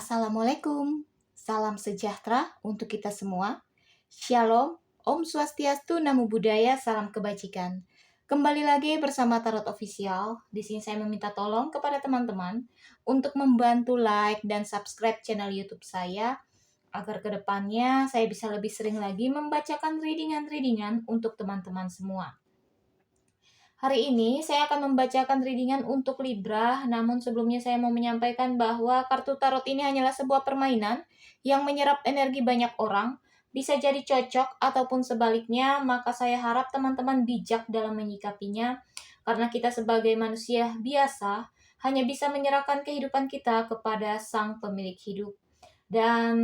Assalamualaikum, salam sejahtera untuk kita semua. Shalom, Om Swastiastu, Namo Buddhaya, salam kebajikan. Kembali lagi bersama Tarot Official. Di sini saya meminta tolong kepada teman-teman untuk membantu like dan subscribe channel YouTube saya agar kedepannya saya bisa lebih sering lagi membacakan readingan-readingan untuk teman-teman semua. Hari ini saya akan membacakan readingan untuk Libra, namun sebelumnya saya mau menyampaikan bahwa kartu tarot ini hanyalah sebuah permainan yang menyerap energi banyak orang, bisa jadi cocok ataupun sebaliknya, maka saya harap teman-teman bijak dalam menyikapinya, karena kita sebagai manusia biasa hanya bisa menyerahkan kehidupan kita kepada sang pemilik hidup. Dan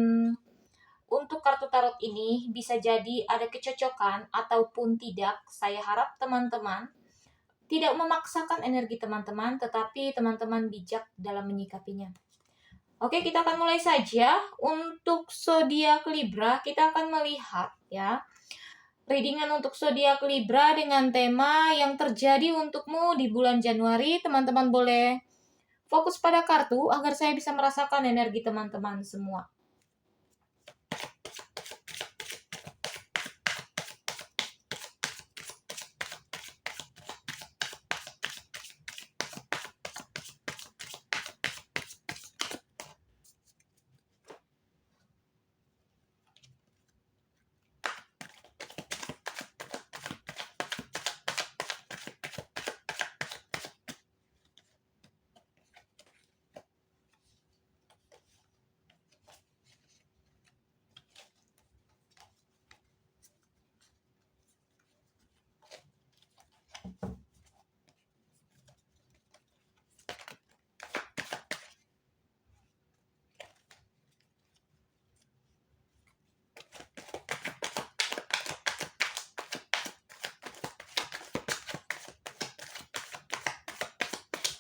untuk kartu tarot ini bisa jadi ada kecocokan ataupun tidak, saya harap teman-teman tidak memaksakan energi teman-teman, tetapi teman-teman bijak dalam menyikapinya. Oke, kita akan mulai saja. Untuk zodiak Libra, kita akan melihat ya readingan untuk zodiak Libra dengan tema yang terjadi untukmu di bulan Januari. Teman-teman boleh fokus pada kartu agar saya bisa merasakan energi teman-teman semua.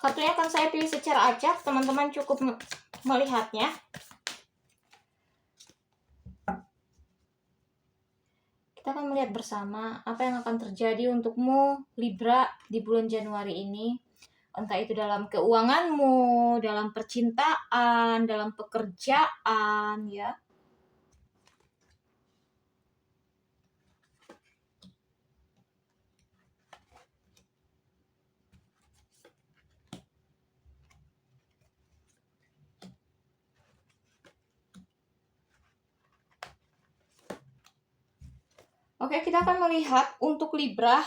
Kartunya akan saya pilih secara acak, teman-teman cukup melihatnya. Kita akan melihat bersama apa yang akan terjadi untukmu Libra di bulan Januari ini. Entah itu dalam keuanganmu, dalam percintaan, dalam pekerjaan ya. Oke, kita akan melihat untuk Libra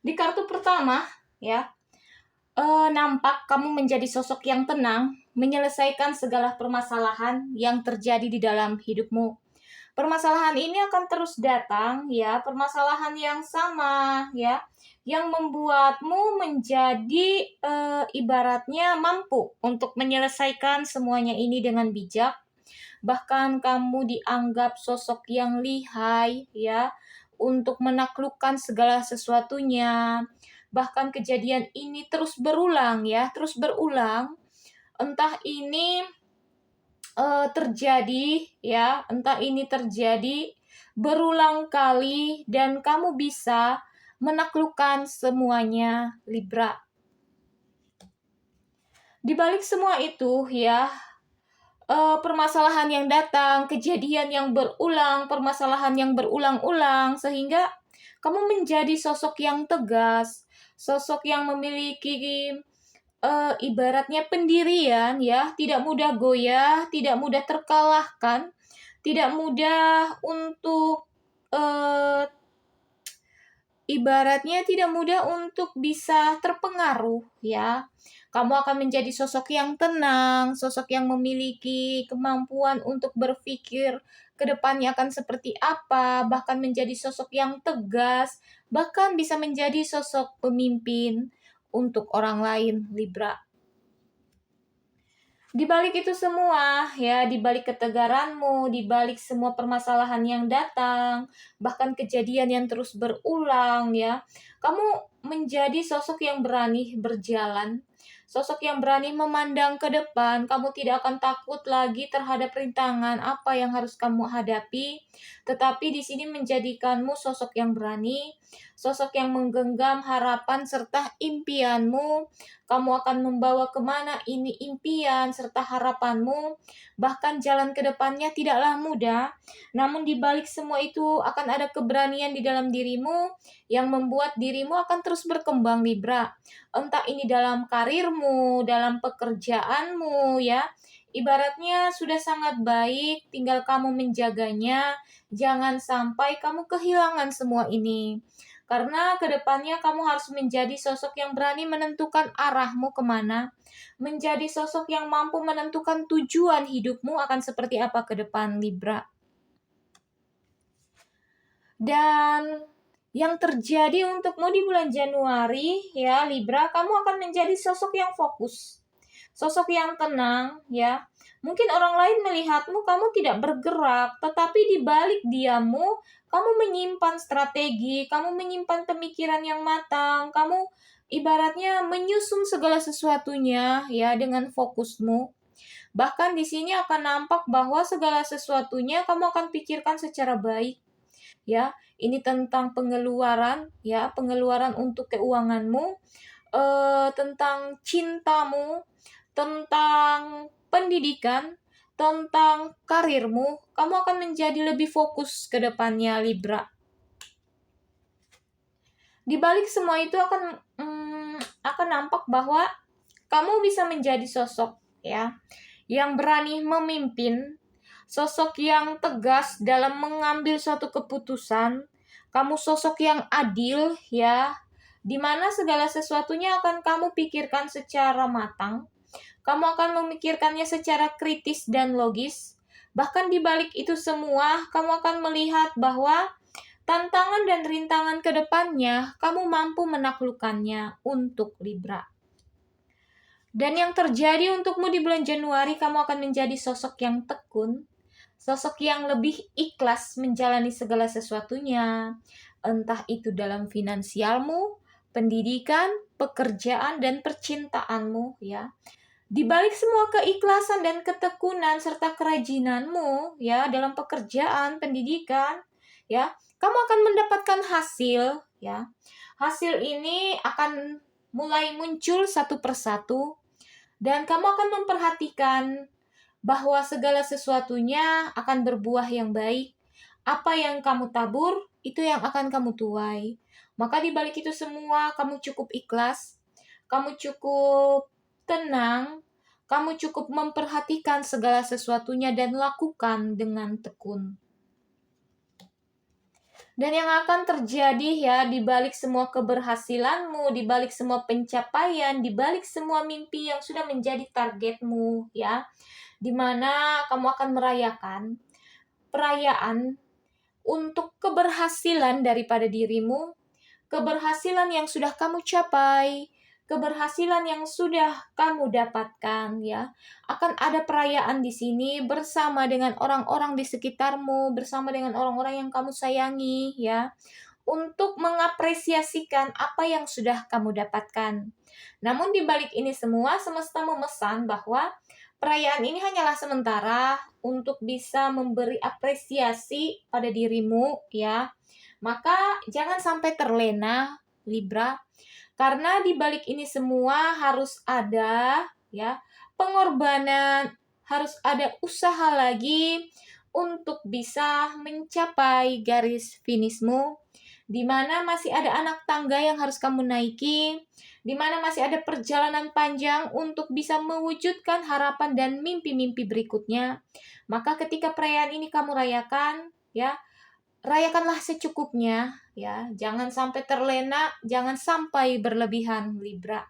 di kartu pertama ya. Nampak kamu menjadi sosok yang tenang, menyelesaikan segala permasalahan yang terjadi di dalam hidupmu. Permasalahan ini akan terus datang ya, permasalahan yang sama ya, yang membuatmu menjadi ibaratnya mampu untuk menyelesaikan semuanya ini dengan bijak. Bahkan kamu dianggap sosok yang lihai ya untuk menaklukkan segala sesuatunya. Bahkan kejadian ini terus berulang ya, terus berulang. Entah ini terjadi ya, entah ini terjadi berulang kali dan kamu bisa menaklukkan semuanya Libra. Di balik semua itu ya, permasalahan yang datang, kejadian yang berulang, permasalahan yang berulang-ulang, sehingga kamu menjadi sosok yang tegas, sosok yang memiliki ibaratnya pendirian ya, tidak mudah goyah, tidak mudah terkalahkan, tidak mudah untuk ibaratnya tidak mudah untuk bisa terpengaruh ya. Kamu akan menjadi sosok yang tenang, sosok yang memiliki kemampuan untuk berpikir ke depannya akan seperti apa, bahkan menjadi sosok yang tegas, bahkan bisa menjadi sosok pemimpin untuk orang lain, Libra. Di balik itu semua, ya, di balik ketegaranmu, di balik semua permasalahan yang datang, bahkan kejadian yang terus berulang, ya, kamu menjadi sosok yang berani berjalan, Sosok yang berani memandang ke depan, kamu tidak akan takut lagi terhadap rintangan apa yang harus kamu hadapi, tetapi di sini menjadikanmu sosok yang berani, sosok yang menggenggam harapan serta impianmu. Kamu akan membawa kemana ini impian serta harapanmu, bahkan jalan ke depannya tidaklah mudah, namun di balik semua itu akan ada keberanian di dalam dirimu yang membuat dirimu akan terus berkembang, Libra. Entah ini dalam karirmu, dalam pekerjaanmu ya. Ibaratnya sudah sangat baik, tinggal kamu menjaganya. Jangan sampai kamu kehilangan semua ini. Karena kedepannya kamu harus menjadi sosok yang berani menentukan arahmu kemana. Menjadi sosok yang mampu menentukan tujuan hidupmu akan seperti apa ke depan, Libra. Dan yang terjadi untukmu di bulan Januari, ya Libra, kamu akan menjadi sosok yang fokus. Sosok yang tenang, ya. Mungkin orang lain melihatmu kamu tidak bergerak, tetapi di balik diammu, kamu menyimpan strategi, kamu menyimpan pemikiran yang matang, kamu ibaratnya menyusun segala sesuatunya, ya, dengan fokusmu. Bahkan di sini akan nampak bahwa segala sesuatunya kamu akan pikirkan secara baik, ya. Ini tentang pengeluaran, ya, pengeluaran untuk keuanganmu, tentang cintamu, tentang pendidikan, tentang karirmu. Kamu akan menjadi lebih fokus ke depannya, Libra. Di balik semua itu akan nampak bahwa kamu bisa menjadi sosok, ya, yang berani memimpin, sosok yang tegas dalam mengambil suatu keputusan. Kamu sosok yang adil, ya, di mana segala sesuatunya akan kamu pikirkan secara matang. Kamu akan memikirkannya secara kritis dan logis. Bahkan di balik itu semua, kamu akan melihat bahwa tantangan dan rintangan ke depannya, kamu mampu menaklukkannya untuk Libra. Dan yang terjadi untukmu di bulan Januari, kamu akan menjadi sosok yang tekun, sosok yang lebih ikhlas menjalani segala sesuatunya, entah itu dalam finansialmu, pendidikan, pekerjaan, dan percintaanmu, ya. Di balik semua keikhlasan dan ketekunan serta kerajinanmu, ya, dalam pekerjaan, pendidikan, ya, kamu akan mendapatkan hasil, ya. Hasil ini akan mulai muncul satu persatu, dan kamu akan memperhatikan bahwa segala sesuatunya akan berbuah yang baik. Apa yang kamu tabur, itu yang akan kamu tuai. Maka di balik itu semua, kamu cukup ikhlas, kamu cukup tenang, kamu cukup memperhatikan segala sesuatunya dan lakukan dengan tekun. Dan yang akan terjadi, ya, di balik semua keberhasilanmu, di balik semua pencapaian, di balik semua mimpi yang sudah menjadi targetmu, ya, di mana kamu akan merayakan perayaan untuk keberhasilan daripada dirimu, keberhasilan yang sudah kamu capai, keberhasilan yang sudah kamu dapatkan, ya. Akan ada perayaan di sini bersama dengan orang-orang di sekitarmu, bersama dengan orang-orang yang kamu sayangi, ya, untuk mengapresiasikan apa yang sudah kamu dapatkan. Namun di balik ini semua, semesta memesan bahwa perayaan ini hanyalah sementara untuk bisa memberi apresiasi pada dirimu, ya. Maka jangan sampai terlena, Libra, karena di balik ini semua harus ada, ya, pengorbanan, harus ada usaha lagi untuk bisa mencapai garis finishmu, di mana masih ada anak tangga yang harus kamu naiki, di mana masih ada perjalanan panjang untuk bisa mewujudkan harapan dan mimpi-mimpi berikutnya. Maka ketika perayaan ini kamu rayakan, ya, rayakanlah secukupnya, ya. Jangan sampai terlena, jangan sampai berlebihan, Libra.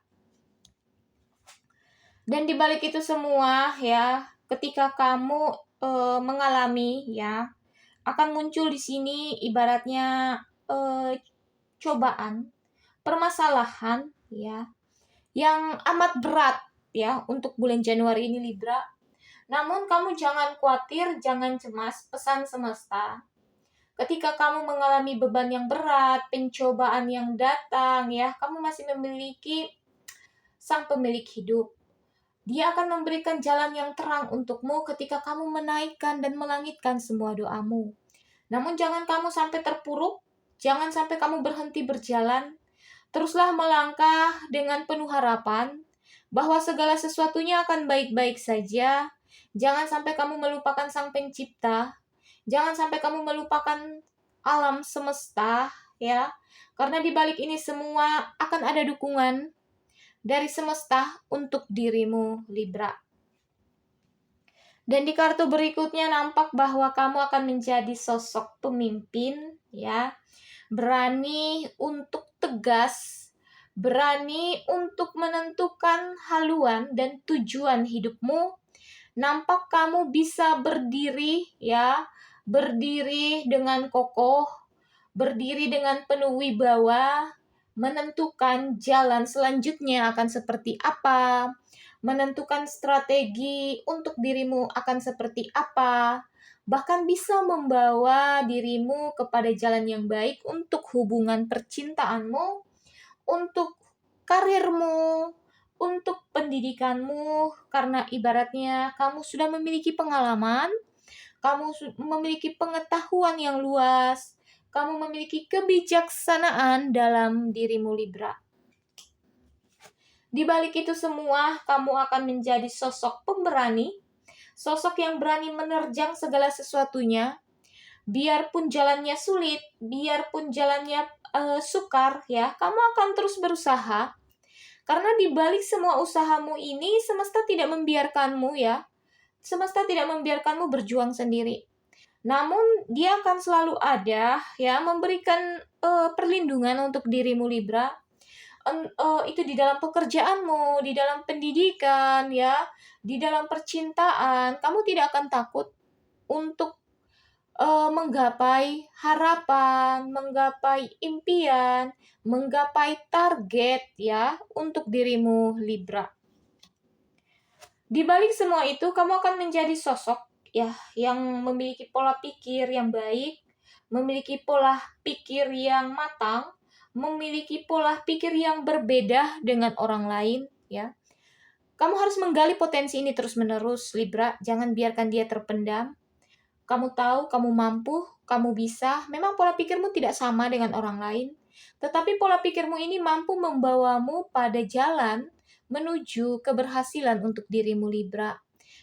Dan di balik itu semua, ya, ketika kamu mengalami, ya, akan muncul di sini ibaratnya cobaan, permasalahan, ya, yang amat berat, ya, untuk bulan Januari ini, Libra. Namun kamu jangan khawatir, jangan cemas, pesan semesta. Ketika kamu mengalami beban yang berat, pencobaan yang datang, ya, kamu masih memiliki Sang Pemilik hidup. Dia akan memberikan jalan yang terang untukmu ketika kamu menaikkan dan melangitkan semua doamu. Namun jangan kamu sampai terpuruk, jangan sampai kamu berhenti berjalan. Teruslah melangkah dengan penuh harapan bahwa segala sesuatunya akan baik-baik saja. Jangan sampai kamu melupakan Sang Pencipta. Jangan sampai kamu melupakan alam semesta, ya. Karena di balik ini semua akan ada dukungan dari semesta untuk dirimu, Libra. Dan di kartu berikutnya nampak bahwa kamu akan menjadi sosok pemimpin, ya. Berani untuk tegas, berani untuk menentukan haluan dan tujuan hidupmu. Nampak kamu bisa berdiri, ya, berdiri dengan kokoh, berdiri dengan penuh wibawa, menentukan jalan selanjutnya akan seperti apa, menentukan strategi untuk dirimu akan seperti apa, bahkan bisa membawa dirimu kepada jalan yang baik untuk hubungan percintaanmu, untuk karirmu, untuk pendidikanmu, karena ibaratnya kamu sudah memiliki pengalaman, kamu memiliki pengetahuan yang luas, kamu memiliki kebijaksanaan dalam dirimu, Libra. Di balik itu semua, kamu akan menjadi sosok pemberani, sosok yang berani menerjang segala sesuatunya, biarpun jalannya sulit, biarpun jalannya sukar, ya, kamu akan terus berusaha. Karena di balik semua usahamu ini, semesta tidak membiarkanmu, ya. Semesta tidak membiarkanmu berjuang sendiri. Namun dia akan selalu ada, ya, memberikan perlindungan untuk dirimu, Libra. Itu di dalam pekerjaanmu, di dalam pendidikan, ya, di dalam percintaan, kamu tidak akan takut untuk menggapai harapan, menggapai impian, menggapai target, ya, untuk dirimu, Libra. Di balik semua itu, kamu akan menjadi sosok, ya, yang memiliki pola pikir yang baik, memiliki pola pikir yang matang, memiliki pola pikir yang berbeda dengan orang lain, ya. Kamu harus menggali potensi ini terus-menerus, Libra. Jangan biarkan dia terpendam. Kamu tahu, kamu mampu, kamu bisa. Memang pola pikirmu tidak sama dengan orang lain, tetapi pola pikirmu ini mampu membawamu pada jalan menuju keberhasilan untuk dirimu, Libra.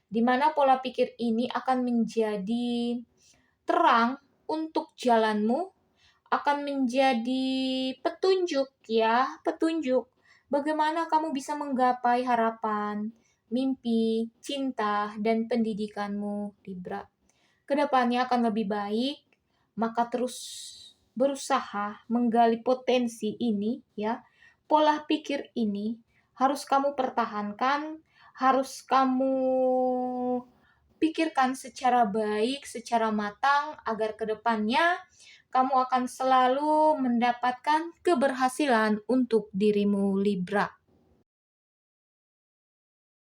Di mana pola pikir ini akan menjadi terang untuk jalanmu, akan menjadi petunjuk, ya, petunjuk bagaimana kamu bisa menggapai harapan, mimpi, cinta, dan pendidikanmu, Libra. Kedepannya akan lebih baik, maka terus berusaha menggali potensi ini, ya. Pola pikir ini harus kamu pertahankan, harus kamu pikirkan secara baik, secara matang, agar kedepannya kamu akan selalu mendapatkan keberhasilan untuk dirimu, Libra.